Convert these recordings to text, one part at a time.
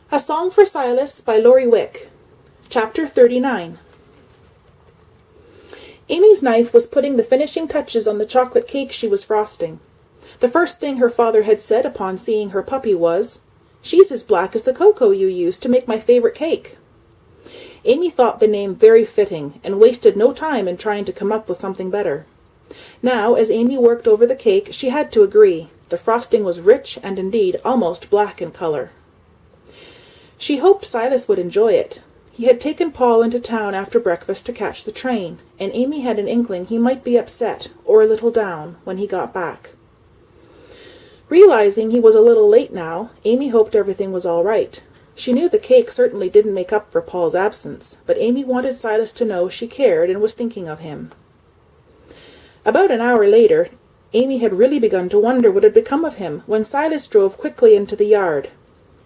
A Song for Silas by Laurie Wick. Chapter 39. Amy's knife was putting the finishing touches on the chocolate cake she was frosting. The first thing her father had said upon seeing her puppy was, "She's as black as the cocoa you used to make my favorite cake." Amy thought the name very fitting, and wasted no time in trying to come up with something better. Now, as Amy worked over the cake, she had to agree. The frosting was rich and indeed almost black in color. She hoped Silas would enjoy it. He had taken Paul into town after breakfast to catch the train, and Amy had an inkling he might be upset, or a little down, when he got back. Realizing he was a little late now, Amy hoped everything was all right. She knew the cake certainly didn't make up for Paul's absence, but Amy wanted Silas to know she cared and was thinking of him. About an hour later, Amy had really begun to wonder what had become of him when Silas drove quickly into the yard.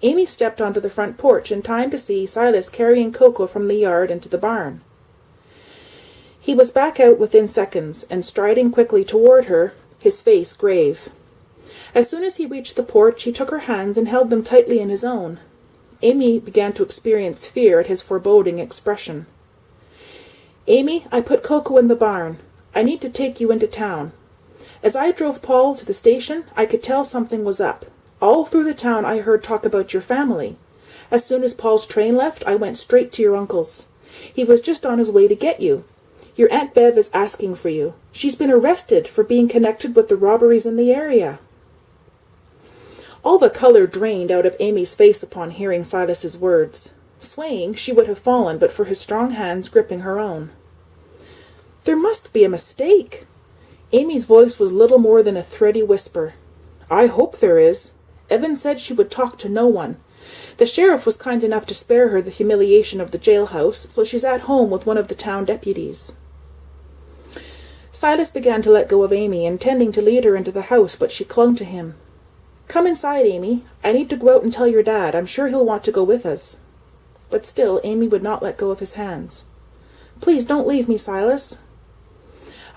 Amy stepped onto the front porch in time to see Silas carrying Coco from the yard into the barn. He was back out within seconds, and striding quickly toward her, his face grave. As soon as he reached the porch, he took her hands and held them tightly in his own. Amy began to experience fear at his foreboding expression. "Amy, I put Coco in the barn. I need to take you into town. As I drove Paul to the station, I could tell something was up. All through the town I heard talk about your family. As soon as Paul's train left, I went straight to your uncle's. He was just on his way to get you. Your Aunt Bev is asking for you. She's been arrested for being connected with the robberies in the area." All the color drained out of Amy's face upon hearing Silas's words. Swaying, she would have fallen but for his strong hands gripping her own. "There must be a mistake." Amy's voice was little more than a thready whisper. "I hope there is. Evan said she would talk to no one. The sheriff was kind enough to spare her the humiliation of the jailhouse, so she's at home with one of the town deputies." Silas began to let go of Amy, intending to lead her into the house, but she clung to him. "Come inside, Amy. I need to go out and tell your dad. I'm sure he'll want to go with us." But still Amy would not let go of his hands. "Please don't leave me, Silas."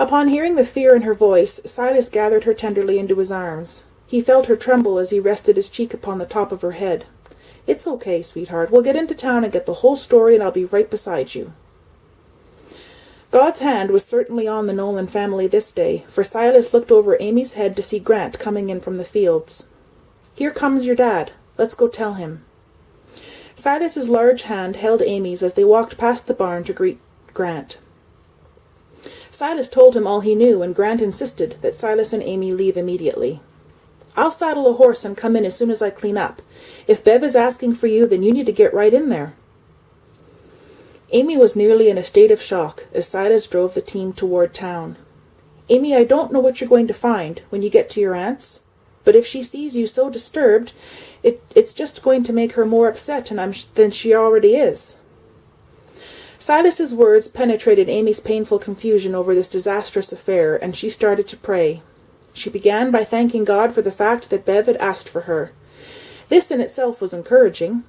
Upon hearing the fear in her voice, Silas gathered her tenderly into his arms. He felt her tremble as he rested his cheek upon the top of her head. "It's okay, sweetheart. We'll get into town and get the whole story, and I'll be right beside you." God's hand was certainly on the Nolan family this day, for Silas looked over Amy's head to see Grant coming in from the fields. "Here comes your dad. Let's go tell him." Silas's large hand held Amy's as they walked past the barn to greet Grant. Silas told him all he knew, and Grant insisted that Silas and Amy leave immediately. "I'll saddle a horse and come in as soon as I clean up. If Bev is asking for you, then you need to get right in there." Amy was nearly in a state of shock as Silas drove the team toward town. "Amy, I don't know what you're going to find when you get to your aunt's, but if she sees you so disturbed, it's just going to make her more upset than she already is." Silas's words penetrated Amy's painful confusion over this disastrous affair, and she started to pray. She began by thanking God for the fact that Bev had asked for her. This in itself was encouraging.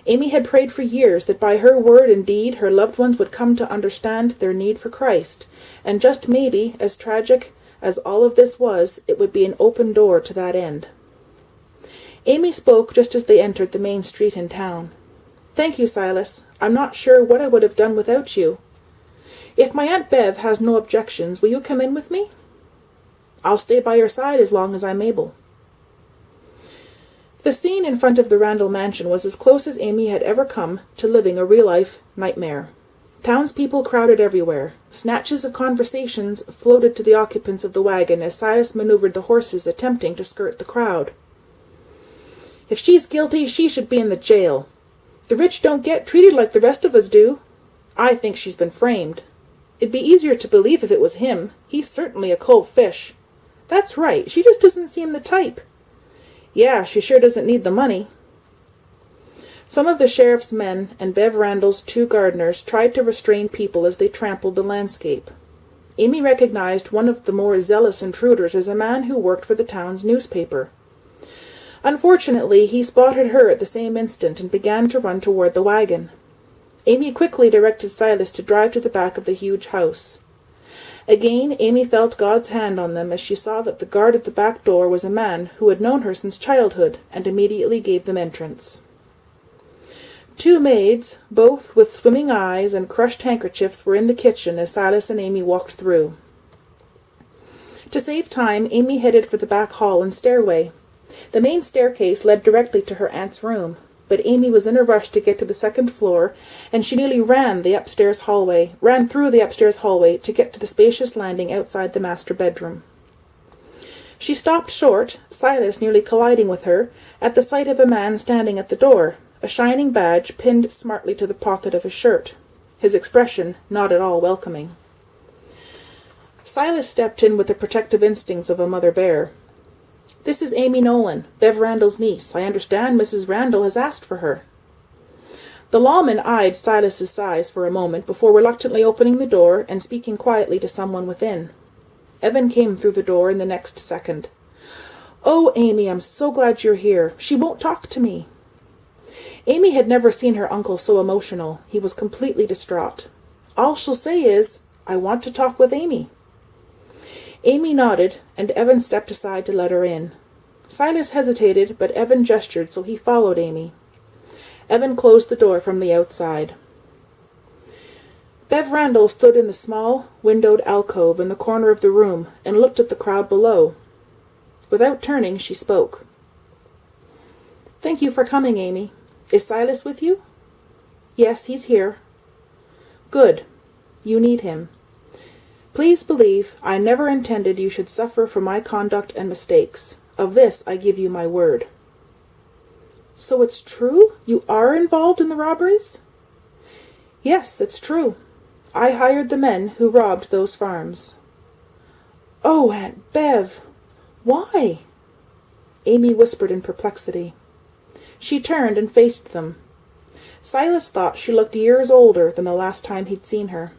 Amy had prayed for years that by her word and deed her loved ones would come to understand their need for Christ, and just maybe, as tragic as all of this was, it would be an open door to that end. Amy spoke just as they entered the main street in town. "Thank you, Silas. I'm not sure what I would have done without you. If my Aunt Bev has no objections, will you come in with me?" "I'll stay by your side as long as I'm able." The scene in front of the Randall mansion was as close as Amy had ever come to living a real-life nightmare. Townspeople crowded everywhere. Snatches of conversations floated to the occupants of the wagon as Silas maneuvered the horses, attempting to skirt the crowd. "If she's guilty, she should be in the jail. The rich don't get treated like the rest of us do. I think she's been framed. It'd be easier to believe if it was him. He's certainly a cold fish. That's right, she just doesn't seem the type. Yeah, she sure doesn't need the money." Some of the sheriff's men and Bev Randall's 2 gardeners tried to restrain people as they trampled the landscape. Amy recognized one of the more zealous intruders as a man who worked for the town's newspaper. Unfortunately, he spotted her at the same instant and began to run toward the wagon. Amy quickly directed Silas to drive to the back of the huge house. Again, Amy felt God's hand on them as she saw that the guard at the back door was a man who had known her since childhood, and immediately gave them entrance. 2 maids, both with swimming eyes and crushed handkerchiefs, were in the kitchen as Silas and Amy walked through. To save time, Amy headed for the back hall and stairway. The main staircase led directly to her aunt's room, but Amy was in a rush to get to the 2nd floor, and she nearly ran through the upstairs hallway to get to the spacious landing outside the master bedroom. She stopped short, Silas nearly colliding with her, at the sight of a man standing at the door, a shining badge pinned smartly to the pocket of his shirt, his expression not at all welcoming. Silas stepped in with the protective instincts of a mother bear. "This is Amy Nolan, Bev Randall's niece. I understand Mrs. Randall has asked for her." The lawman eyed Silas's size for a moment before reluctantly opening the door and speaking quietly to someone within. Evan came through the door in the next second. "Oh, Amy, I'm so glad you're here. She won't talk to me." Amy had never seen her uncle so emotional. He was completely distraught. "All she'll say is, 'I want to talk with Amy.'" Amy nodded, and Evan stepped aside to let her in. Silas hesitated, but Evan gestured, so he followed Amy. Evan closed the door from the outside. Bev Randall stood in the small, windowed alcove in the corner of the room and looked at the crowd below. Without turning, she spoke. "Thank you for coming, Amy. Is Silas with you?" "Yes, he's here." "Good. You need him. Please believe I never intended you should suffer for my conduct and mistakes. Of this I give you my word." "So it's true? You are involved in the robberies?" "Yes, it's true. I hired the men who robbed those farms." "Oh, Aunt Bev! Why?" Amy whispered in perplexity. She turned and faced them. Silas thought she looked years older than the last time he'd seen her.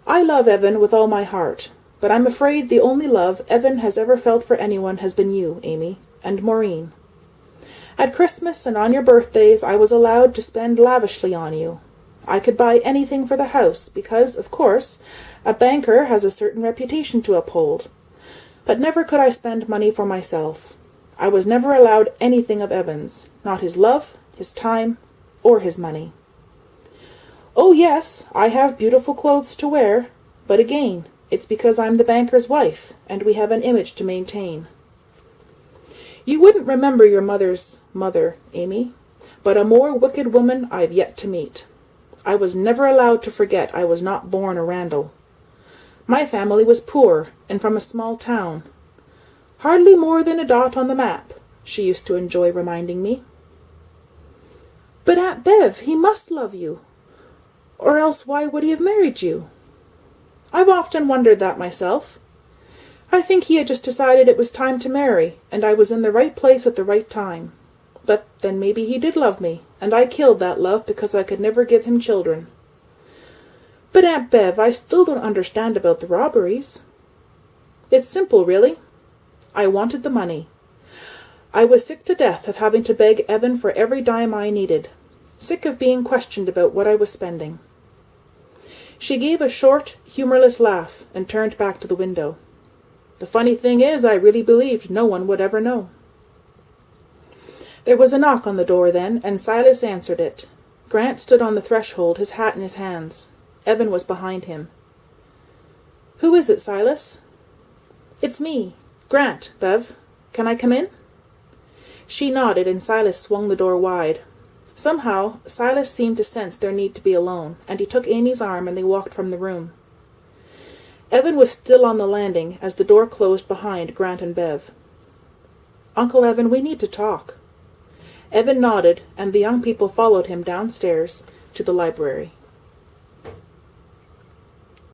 "I love Evan with all my heart, but I'm afraid the only love Evan has ever felt for anyone has been you, Amy, and Maureen. At Christmas and on your birthdays I was allowed to spend lavishly on you. I could buy anything for the house, because, of course, a banker has a certain reputation to uphold. But never could I spend money for myself. I was never allowed anything of Evan's, not his love, his time, or his money. Oh, yes, I have beautiful clothes to wear, but again, it's because I'm the banker's wife, and we have an image to maintain. You wouldn't remember your mother's mother, Amy, but a more wicked woman I've yet to meet. I was never allowed to forget I was not born a Randall. My family was poor, and from a small town. Hardly more than a dot on the map, she used to enjoy reminding me. But Aunt Bev, he must love you. Or else why would he have married you? I've often wondered that myself. I think he had just decided it was time to marry, and I was in the right place at the right time. But then maybe he did love me, and I killed that love because I could never give him children. But Aunt Bev, I still don't understand about the robberies. It's simple, really. I wanted the money. I was sick to death of having to beg Evan for every dime I needed. Sick of being questioned about what I was spending. She gave a short, humorless laugh and turned back to the window. The funny thing is, I really believed no one would ever know. There was a knock on the door then, and Silas answered it. Grant stood on the threshold, his hat in his hands. Evan was behind him. Who is it, Silas? It's me, Grant, Bev. Can I come in? She nodded, and Silas swung the door wide. Somehow, Silas seemed to sense their need to be alone, and he took Amy's arm and they walked from the room. Evan was still on the landing as the door closed behind Grant and Bev. Uncle Evan, we need to talk. Evan nodded, and the young people followed him downstairs to the library.